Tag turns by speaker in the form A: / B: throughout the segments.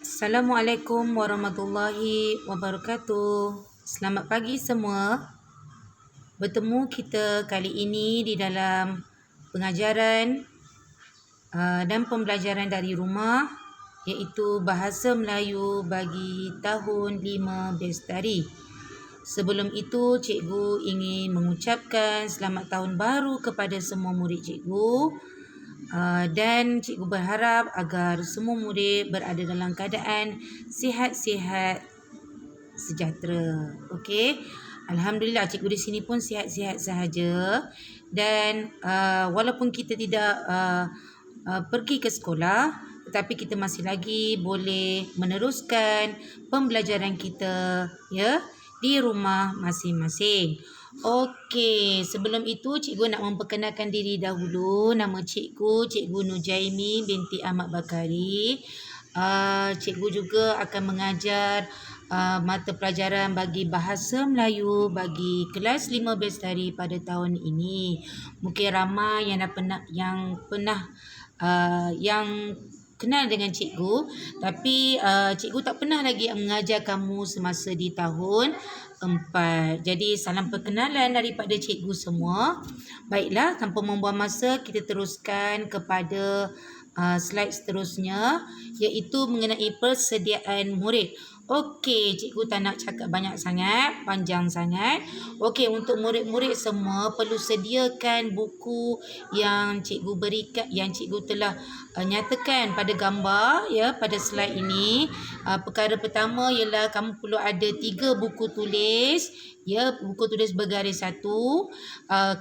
A: Assalamualaikum warahmatullahi wabarakatuh. Selamat pagi semua. Bertemu kita kali ini di dalam pengajaran dan pembelajaran dari rumah, iaitu Bahasa Melayu bagi tahun 5 Bestari. Sebelum itu, cikgu ingin mengucapkan selamat tahun baru kepada semua murid cikgu. Dan cikgu berharap agar semua murid berada dalam keadaan sihat-sihat sejahtera. Okey. Alhamdulillah cikgu di sini pun sihat-sihat sahaja. Dan walaupun kita tidak pergi ke sekolah, tetapi kita masih lagi boleh meneruskan pembelajaran kita di rumah masing-masing. Okey, sebelum itu cikgu nak memperkenalkan diri dahulu. Nama cikgu Nujaimi binti Ahmad Bakari. Cikgu juga akan mengajar mata pelajaran bagi Bahasa Melayu bagi kelas 5 Bestari pada tahun ini. Mungkin ramai yang pernah kenal dengan cikgu, tapi cikgu tak pernah lagi mengajar kamu semasa di tahun 4. Jadi salam perkenalan daripada cikgu semua. Baiklah, tanpa membuang masa, kita teruskan kepada slide seterusnya, iaitu mengenai persediaan murid. Okey, cikgu tak nak cakap banyak sangat, panjang sangat. Okey, untuk murid-murid semua perlu sediakan buku yang cikgu berikan, yang cikgu telah nyatakan pada gambar pada slide ini. Perkara pertama ialah kamu perlu ada 3 buku tulis, buku tulis bergaris 1.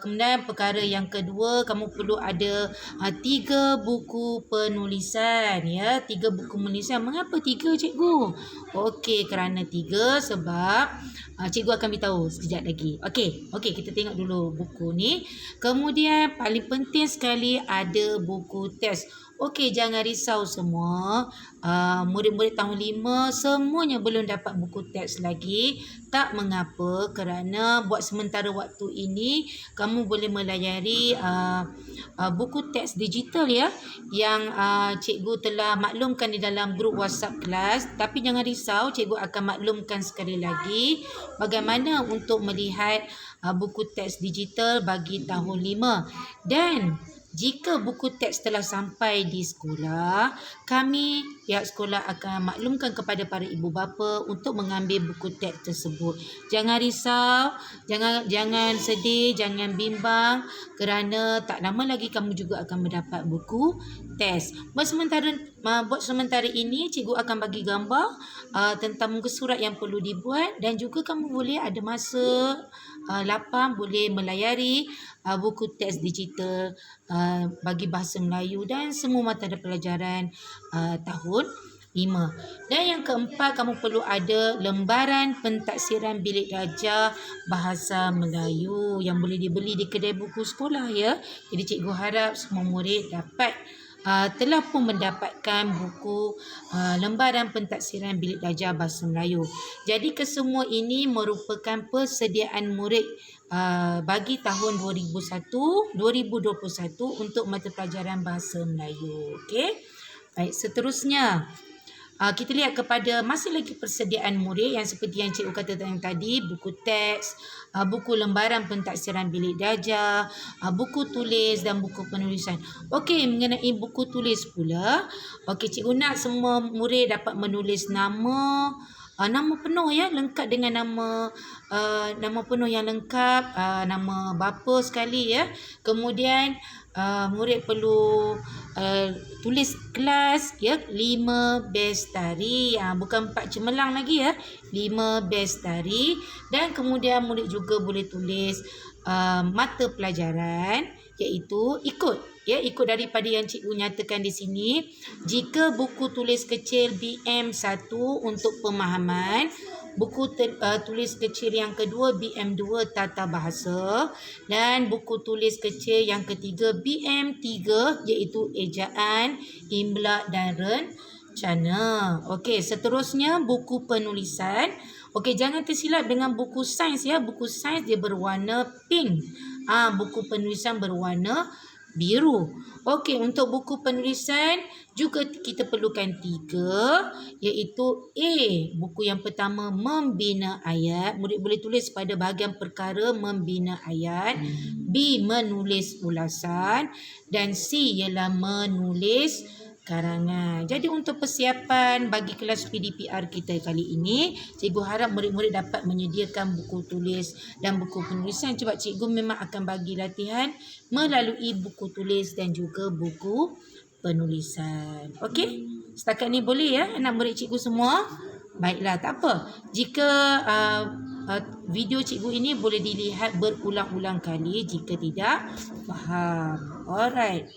A: Kemudian perkara yang kedua, kamu perlu ada 3 buku penulisan, 3 buku penulisan. Mengapa 3, cikgu? Okey, kerana 3 sebab cikgu akan beritahu sekejap lagi. Okey, kita tengok dulu buku ni. Kemudian paling penting sekali ada buku teks. Okey, jangan risau semua. Murid-murid tahun 5 semuanya belum dapat buku teks lagi. Tak mengapa, kerana buat sementara waktu ini kamu boleh melayari buku teks digital yang cikgu telah maklumkan di dalam grup WhatsApp kelas. Tapi jangan risau, cikgu akan maklumkan sekali lagi bagaimana untuk melihat buku teks digital bagi tahun 5. Dan jika buku teks telah sampai di sekolah, kami pihak sekolah akan maklumkan kepada para ibu bapa untuk mengambil buku teks tersebut. Jangan risau, jangan sedih, jangan bimbang, kerana tak lama lagi kamu juga akan mendapat buku teks. Buat sementara ini, cikgu akan bagi gambar tentang muka surat yang perlu dibuat, dan juga kamu boleh ada masa lapang boleh melayari buku teks digital bagi Bahasa Melayu dan semua mata pelajaran tahun 5. Dan yang keempat, kamu perlu ada lembaran pentaksiran bilik darjah Bahasa Melayu yang boleh dibeli di kedai buku sekolah Jadi cikgu harap semua murid telah pun mendapatkan buku lembaran pentaksiran bilik darjah Bahasa Melayu. Jadi kesemua ini merupakan persediaan murid bagi tahun 2021 untuk mata pelajaran Bahasa Melayu. Okey. Baik, seterusnya kita lihat kepada masih lagi persediaan murid yang seperti yang cikgu kata tadi, buku teks, buku lembaran pentaksiran bilik darjah, buku tulis dan buku penulisan. Okey, mengenai buku tulis pula, cikgu nak semua murid dapat menulis nama penuh lengkap dengan nama penuh yang lengkap, nama bapa sekali Kemudian murid perlu tulis kelas 5 Bestari, bukan 4 cemerlang lagi 5 Bestari. Dan kemudian murid juga boleh tulis mata pelajaran, iaitu ikut daripada yang cikgu nyatakan di sini. Jika buku tulis kecil BM1 untuk pemahaman, buku tulis kecil yang kedua BM2 tata bahasa, dan buku tulis kecil yang ketiga BM3 iaitu ejaan, imla dan rencana. Okey, seterusnya buku penulisan. Okey, jangan tersilap dengan buku sains Buku sains dia berwarna pink. Buku penulisan berwarna biru. Okey, untuk buku penulisan juga kita perlukan 3, iaitu A. Buku yang pertama membina ayat. Murid boleh tulis pada bahagian perkara membina ayat. B. Menulis ulasan. Dan C ialah menulis karangan. Jadi untuk persiapan bagi kelas PDPR kita kali ini, cikgu harap murid-murid dapat menyediakan buku tulis dan buku penulisan sebab cikgu memang akan bagi latihan melalui buku tulis dan juga buku penulisan. Okey? Setakat ni boleh ya anak murid cikgu semua? Baiklah, tak apa. Jika video cikgu ini boleh dilihat berulang-ulang kali jika tidak faham. Alright.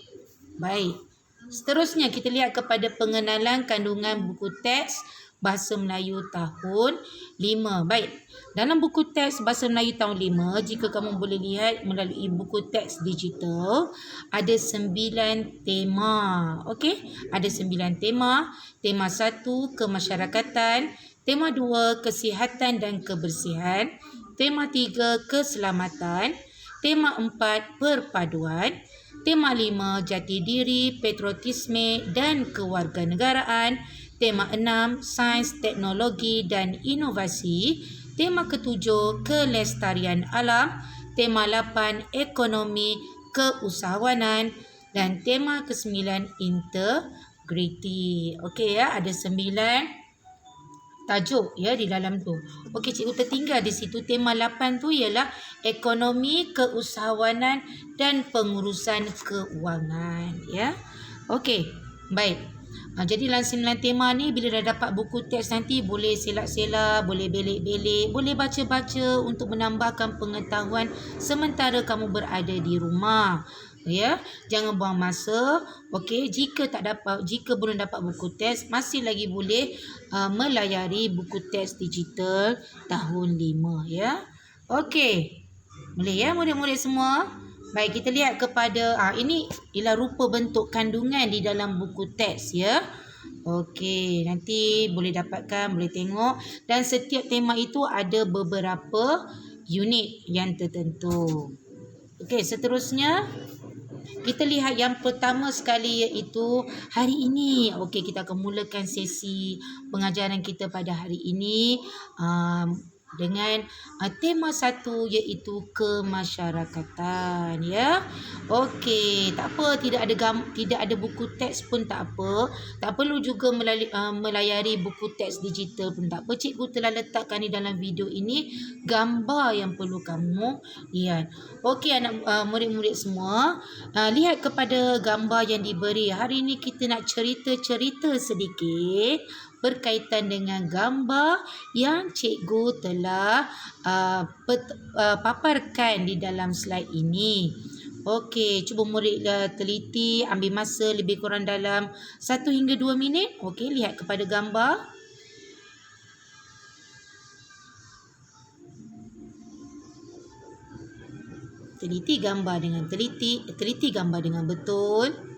A: Baik. Seterusnya kita lihat kepada pengenalan kandungan buku teks Bahasa Melayu tahun 5. Baik. Dalam buku teks Bahasa Melayu tahun 5, jika kamu boleh lihat melalui buku teks digital, ada 9 tema. Okey? Ada 9 tema. Tema 1, kemasyarakatan. Tema 2, kesihatan dan kebersihan. Tema 3, keselamatan. Tema 4, perpaduan. Tema 5, jati diri, patriotisme dan kewarganegaraan. Tema 6, sains, teknologi dan inovasi. Tema ke-7, kelestarian alam. Tema 8, ekonomi, keusahawanan. Dan tema ke-9, integriti. Okey ya, ada 9 tajuk ya di dalam tu. Okey, cikgu tertinggal di situ. Tema 8 tu ialah ekonomi, keusahawanan dan pengurusan keuangan ya. Okey, baik. Jadi dalam 9 tema ni bila dah dapat buku teks nanti boleh selak-selak, boleh belik-belik, boleh baca-baca untuk menambahkan pengetahuan sementara kamu berada di rumah. Ya, jangan buang masa. Okey, jika belum dapat buku teks, masih lagi boleh melayari buku teks digital tahun 5 ya. Okey. Boleh ya murid-murid semua? Baik, kita lihat kepada ini ialah rupa bentuk kandungan di dalam buku teks ya. Okey, nanti boleh dapatkan, boleh tengok, dan setiap tema itu ada beberapa unit yang tertentu. Okey, seterusnya kita lihat yang pertama sekali iaitu hari ini. Okey, kita akan mulakan sesi pengajaran kita pada hari ini dengan tema 1 iaitu kemasyarakatan ya. Okey, tak apa tidak ada buku teks pun tak apa. Tak perlu juga melayari buku teks digital pun tak apa. Cikgu telah letakkan di dalam video ini gambar yang perlu kamu lihat. Okey anak murid-murid semua, lihat kepada gambar yang diberi. Hari ini kita nak cerita-cerita sedikit berkaitan dengan gambar yang cikgu telah paparkan di dalam slide ini. Okey, cuba murid teliti, ambil masa lebih kurang dalam 1 hingga 2 minit. Okey, lihat kepada gambar. Teliti gambar dengan teliti gambar dengan betul.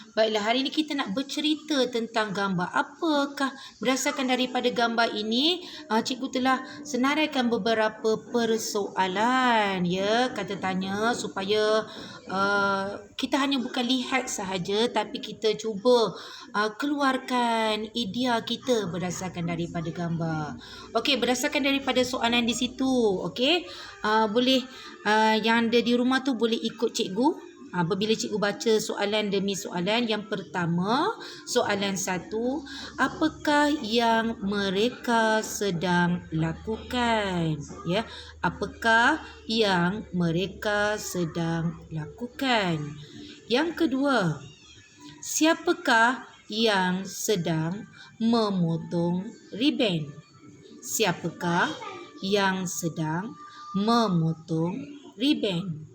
A: Baiklah, hari ini kita nak bercerita tentang gambar. Apakah berdasarkan daripada gambar ini, cikgu telah senaraikan beberapa persoalan ya, kata tanya supaya kita hanya bukan lihat sahaja tapi kita cuba keluarkan idea kita berdasarkan daripada gambar. Okey, berdasarkan daripada soalan di situ, okey. Boleh yang ada di rumah tu boleh ikut cikgu. Apabila cikgu baca soalan demi soalan. Yang pertama, soalan 1, apakah yang mereka sedang lakukan? Ya, apakah yang mereka sedang lakukan? Yang kedua, siapakah yang sedang memotong riben? Siapakah yang sedang memotong riben?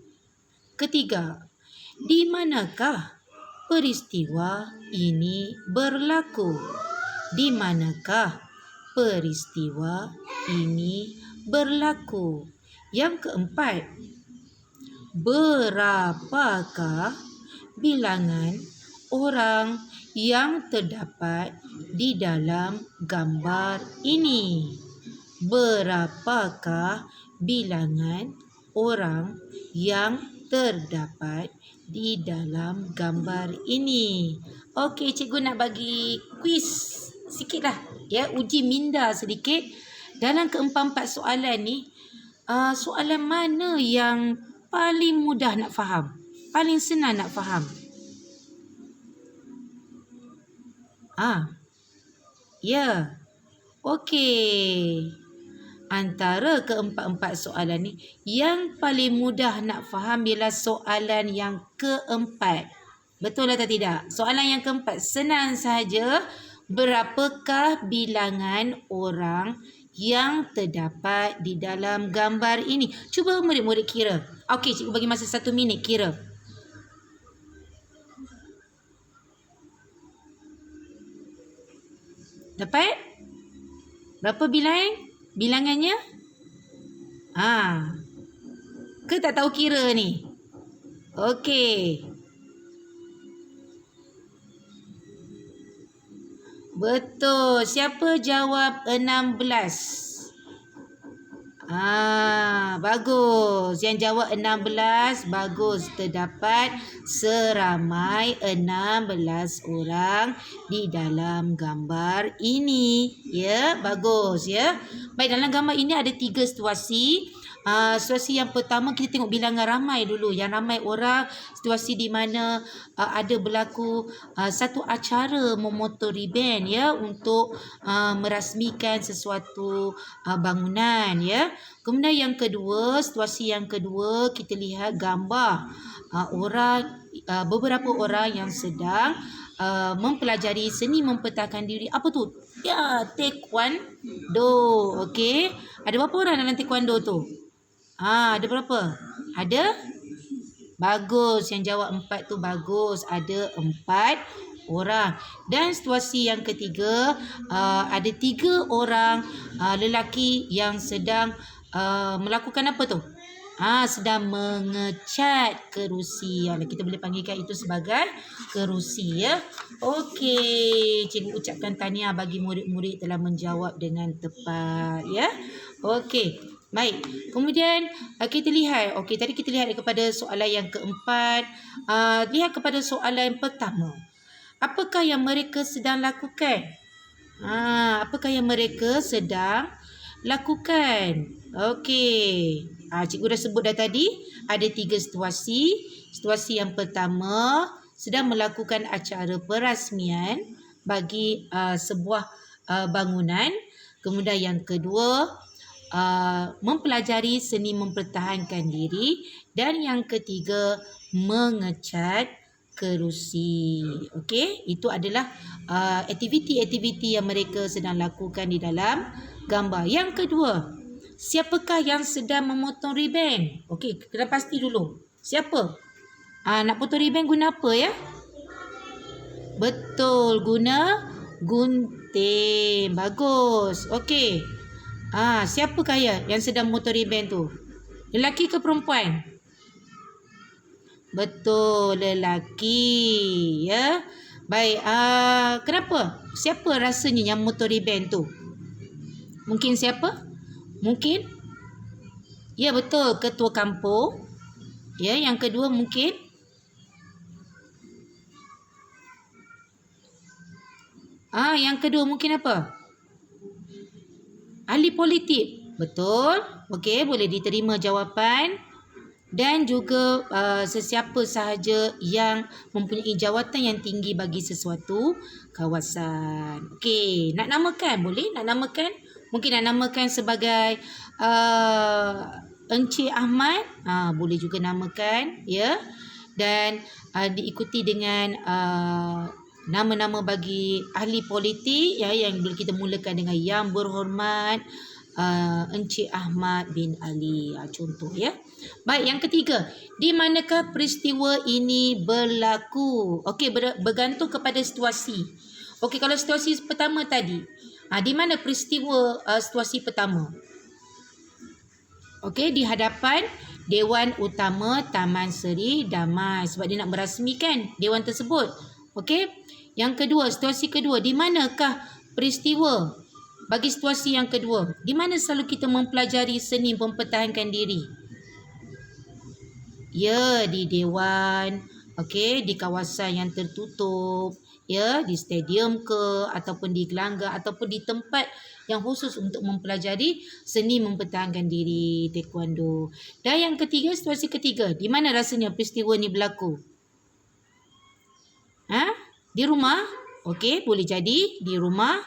A: Ketiga, di manakah peristiwa ini berlaku? Di manakah peristiwa ini berlaku? Yang keempat, berapakah bilangan orang yang terdapat di dalam gambar ini? Berapakah bilangan orang yang terdapat di dalam gambar ini? Okey, cikgu nak bagi kuis sikitlah, ya, uji minda sedikit. Dalam keempat-empat soalan ni, soalan mana yang paling mudah nak faham? Paling senang nak faham? Ya. Okey. Antara keempat-empat soalan ni, yang paling mudah nak faham ialah soalan yang keempat. Betul atau tidak? Soalan yang keempat senang sahaja. Berapakah bilangan orang yang terdapat di dalam gambar ini? Cuba murid-murid kira. Okey, cikgu bagi masa 1 minit kira. Dapat? Berapa bilangannya? Ke tak tahu kira ni? Okey. Betul. Siapa jawab 16? Bagus. Yang jawab 16 bagus. Terdapat seramai 16 orang di dalam gambar ini. Ya, bagus ya. Baik, dalam gambar ini ada 3 situasi. Situasi yang pertama kita tengok bilangan ramai dulu. Yang ramai orang, situasi di mana ada berlaku satu acara memotori band ya untuk merasmikan sesuatu bangunan ya. Kemudian yang kedua, situasi yang kedua kita lihat gambar beberapa orang yang sedang mempelajari seni mempertahankan diri. Apa tu? Ya, taekwondo. Okey. Ada berapa orang dalam taekwondo tu? Ada berapa? Ada? Bagus. Yang jawab 4 tu bagus. Ada 4 orang. Dan situasi yang ketiga, ada 3 orang lelaki yang sedang melakukan apa tu? Sedang mengecat kerusi. Kita boleh panggilkan itu sebagai kerusi ya. Okey, cikgu ucapkan tahniah bagi murid-murid telah menjawab dengan tepat ya. Okey. Baik. Kemudian kita lihat. Okey, tadi kita lihat kepada soalan yang keempat. Lihat kepada soalan yang pertama. Apakah yang mereka sedang lakukan? Apakah yang mereka sedang lakukan? Okey. Cikgu dah sebut dah tadi. Ada 3 situasi. Situasi yang pertama, sedang melakukan acara perasmian bagi sebuah bangunan. Kemudian yang kedua, mempelajari seni mempertahankan diri. Dan yang ketiga, mengecat kerusi. Okey, itu adalah aktiviti-aktiviti yang mereka sedang lakukan di dalam gambar. Yang kedua, siapakah yang sedang memotong riben? Okey, kena pasti dulu. Siapa? Nak potong riben guna apa ya? Betul, guna gunting. Bagus. Okey. Siapakah yang sedang memotong riben tu? Lelaki ke perempuan? Betul, lelaki ya. Baik, kenapa? Siapa rasanya yang memotong riben tu? Mungkin siapa? Mungkin? Ya, betul, ketua kampung. Ya, yang kedua mungkin yang kedua mungkin apa? Ahli politik. Betul. Okey, boleh diterima jawapan. Dan juga sesiapa sahaja yang mempunyai jawatan yang tinggi bagi sesuatu kawasan. Okey, nak namakan? Boleh nak namakan? Mungkin nak namakan sebagai Encik Ahmad. Boleh juga namakan ya. Dan diikuti dengan nama-nama bagi ahli politik ya, yang boleh kita mulakan dengan Yang Berhormat Encik Ahmad bin Ali, contoh ya. Baik, yang ketiga, di manakah peristiwa ini berlaku? Okey, bergantung kepada situasi. Okey, kalau situasi pertama tadi, di mana peristiwa situasi pertama? Okey, di hadapan Dewan Utama Taman Seri Damai, sebab dia nak merasmikan dewan tersebut. Okey. Yang kedua, situasi kedua, di manakah peristiwa? Bagi situasi yang kedua, di mana selalu kita mempelajari seni mempertahankan diri? Ya, di dewan, okey, di kawasan yang tertutup, ya, di stadium ke ataupun di gelanggang ataupun di tempat yang khusus untuk mempelajari seni mempertahankan diri taekwondo. Dan yang ketiga, situasi ketiga, di mana rasanya peristiwa ni berlaku? Di rumah? Okey, boleh jadi di rumah.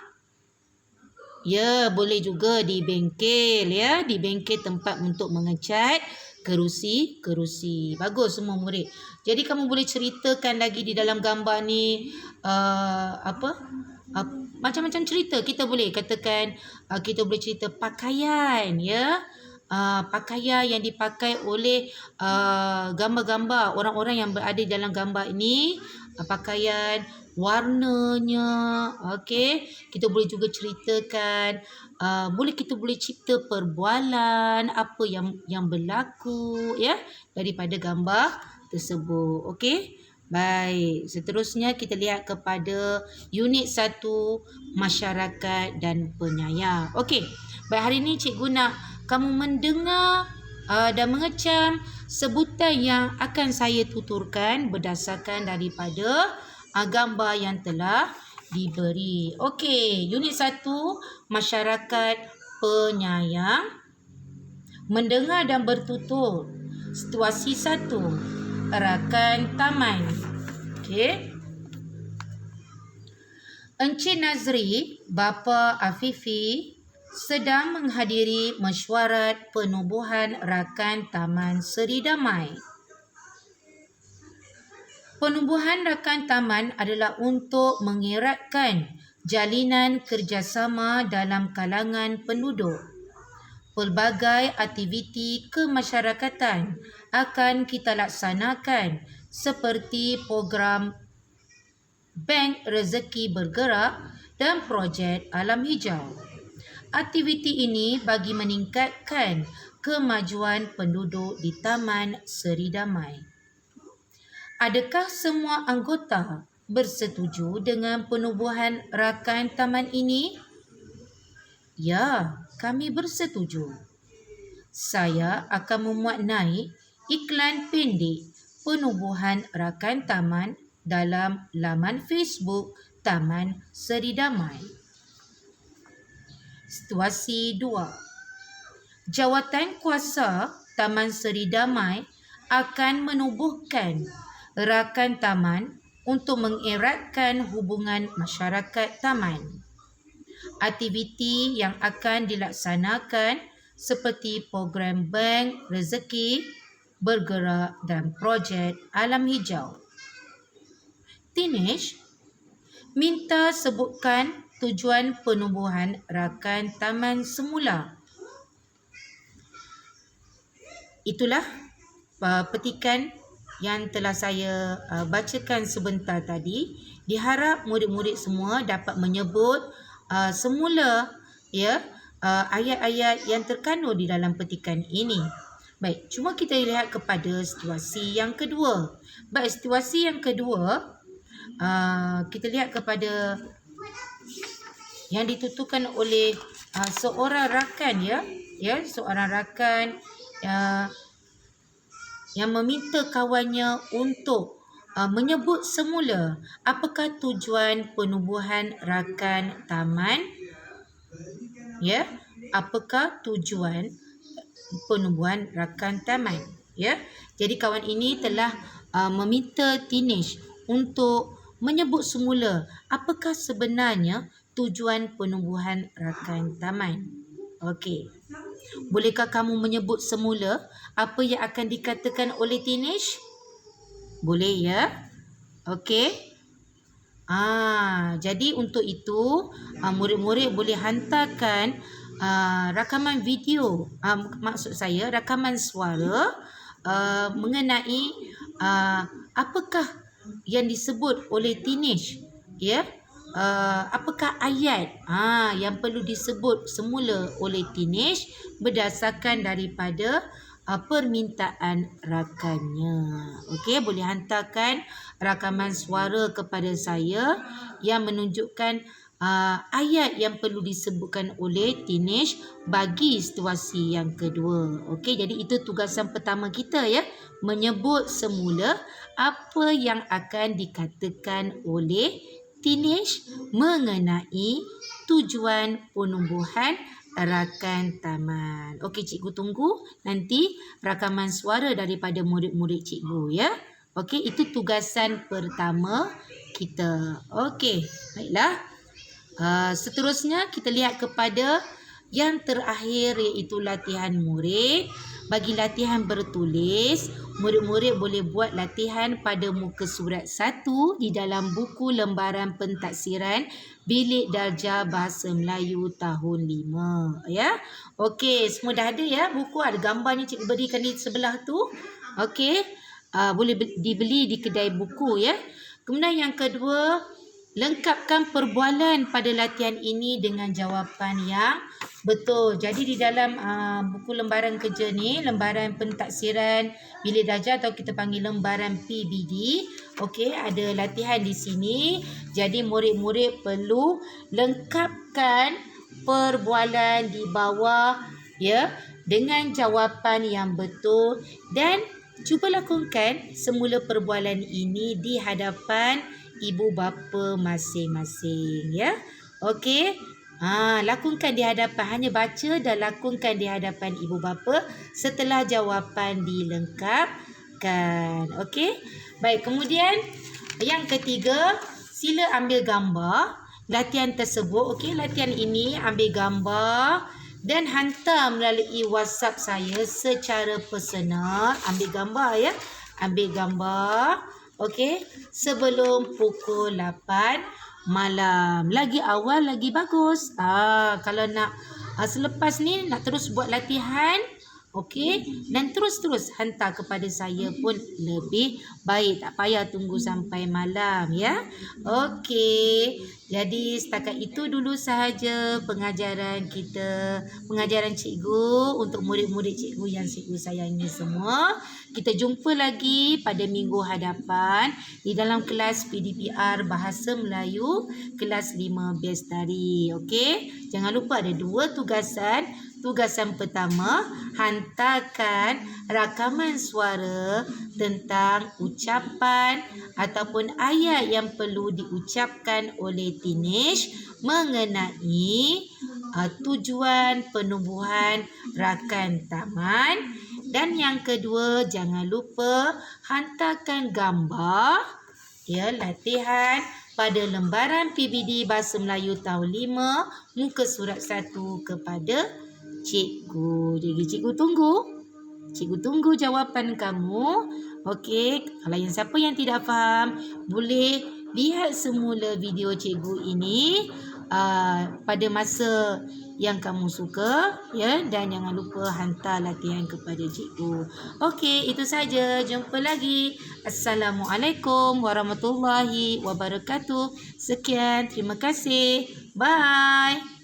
A: Ya, boleh juga di bengkel, ya, di bengkel tempat untuk mengecat kerusi. Bagus semua murid. Jadi kamu boleh ceritakan lagi di dalam gambar ni macam-macam cerita. Kita boleh katakan kita boleh cerita pakaian, ya. Pakaian yang dipakai oleh gambar-gambar orang-orang yang berada dalam gambar ini, pakaian, warnanya, okey. Kita boleh juga ceritakan, kita boleh cipta perbualan apa yang berlaku, ya, daripada gambar tersebut. Okey. Baik, seterusnya kita lihat kepada unit 1, masyarakat dan penyayang. Okey. Baik, hari ini cikgu nak kamu mendengar dan mengecam sebutan yang akan saya tuturkan berdasarkan daripada gambar yang telah diberi. Okey, unit 1, masyarakat penyayang. Mendengar dan bertutur. Situasi 1, rakan taman. Okey. Encik Nazri, bapa Afifi, sedang menghadiri mesyuarat penubuhan rakan Taman Seri Damai. Penubuhan rakan taman adalah untuk mengeratkan jalinan kerjasama dalam kalangan penduduk. Pelbagai aktiviti kemasyarakatan akan kita laksanakan seperti program Bank Rezeki Bergerak dan projek Alam Hijau. Aktiviti ini bagi meningkatkan kemajuan penduduk di Taman Seri Damai. Adakah semua anggota bersetuju dengan penubuhan rakan taman ini? Ya, kami bersetuju. Saya akan memuat naik iklan pendek penubuhan rakan taman dalam laman Facebook Taman Seri Damai. Situasi 2. Jawatan kuasa Taman Seri Damai akan menubuhkan rakan taman untuk mengeratkan hubungan masyarakat taman. Aktiviti yang akan dilaksanakan seperti program Bank Rezeki Bergerak dan projek Alam Hijau. Tinesh, minta sebutkan tujuan penubuhan rakan taman semula. Itulah petikan yang telah saya bacakan sebentar tadi. Diharap murid-murid semua dapat menyebut semula, ya, ayat-ayat yang terkandung di dalam petikan ini. Baik, cuma kita lihat kepada situasi yang kedua. Baik, situasi yang kedua, kita lihat kepada yang dituturkan oleh seorang rakan, ya, seorang rakan yang meminta kawannya untuk menyebut semula apakah tujuan penubuhan rakan taman, ya, apakah tujuan penubuhan rakan taman, ya. Jadi kawan ini telah meminta Tinesh untuk menyebut semula apakah sebenarnya tujuan penubuhan rakan taman. Okey. Bolehkah kamu menyebut semula apa yang akan dikatakan oleh Tinesh? Boleh, ya? Okey. Jadi untuk itu murid-murid boleh hantarkan rakaman video, maksud saya rakaman suara mengenai apakah yang disebut oleh Tinesh, ya. Apakah ayat yang perlu disebut semula oleh Tinesh berdasarkan daripada permintaan rakannya. Okey, boleh hantarkan rakaman suara kepada saya yang menunjukkan ayat yang perlu disebutkan oleh teenage bagi situasi yang kedua. Okey, jadi itu tugasan pertama kita ya, menyebut semula apa yang akan dikatakan oleh teenage mengenai tujuan penumbuhan rakan taman. Okey, cikgu tunggu nanti rakaman suara daripada murid-murid cikgu ya. Okey, itu tugasan pertama kita. Okey, baiklah. Seterusnya kita lihat kepada yang terakhir iaitu latihan murid. Bagi latihan bertulis, murid-murid boleh buat latihan pada muka surat 1 di dalam buku lembaran pentaksiran Bilik Darjah Bahasa Melayu tahun 5 ya. Okey, semua dah ada ya buku, ada gambarnya cikgu berikan di sebelah tu. Okey, boleh dibeli di kedai buku ya. Kemudian yang kedua, lengkapkan perbualan pada latihan ini dengan jawapan yang betul. Jadi di dalam buku lembaran kerja ni, lembaran pentaksiran Bilik Darjah atau kita panggil lembaran PBD, okey, ada latihan di sini. Jadi murid-murid perlu lengkapkan perbualan di bawah ya dengan jawapan yang betul dan cuba lakukan semula perbualan ini di hadapan ibu bapa masing-masing ya. Okey. Lakukan di hadapan, hanya baca dan lakukan di hadapan ibu bapa setelah jawapan dilengkapkan. Okey. Baik, kemudian yang ketiga, sila ambil gambar latihan tersebut. Okey, latihan ini ambil gambar dan hantar melalui WhatsApp saya secara personal. Ambil gambar ya. Ambil gambar. Okey, sebelum pukul 8 malam. Lagi awal lagi bagus. Kalau nak selepas ni nak terus buat latihan, okey, dan terus-terus hantar kepada saya pun lebih baik. Tak payah tunggu sampai malam ya. Okey. Jadi setakat itu dulu sahaja pengajaran kita, pengajaran cikgu untuk murid-murid cikgu yang cikgu sayangi semua. Kita jumpa lagi pada minggu hadapan di dalam kelas PDPR Bahasa Melayu kelas 5 Bestari. Okey, jangan lupa ada 2 tugasan. Tugasan pertama, hantarkan rakaman suara tentang ucapan ataupun ayat yang perlu diucapkan oleh teenage mengenai tujuan penumbuhan rakan taman. Dan yang kedua, jangan lupa hantarkan gambar ya latihan pada lembaran PBD Bahasa Melayu tahun 5 muka surat 1 kepada cikgu. Jadi cikgu tunggu. Cikgu tunggu jawapan kamu. Okey, kalau yang siapa yang tidak faham, boleh lihat semula video cikgu ini pada masa yang kamu suka ya, dan jangan lupa hantar latihan kepada cikgu. Okey, itu saja. Jumpa lagi. Assalamualaikum warahmatullahi wabarakatuh. Sekian, terima kasih. Bye.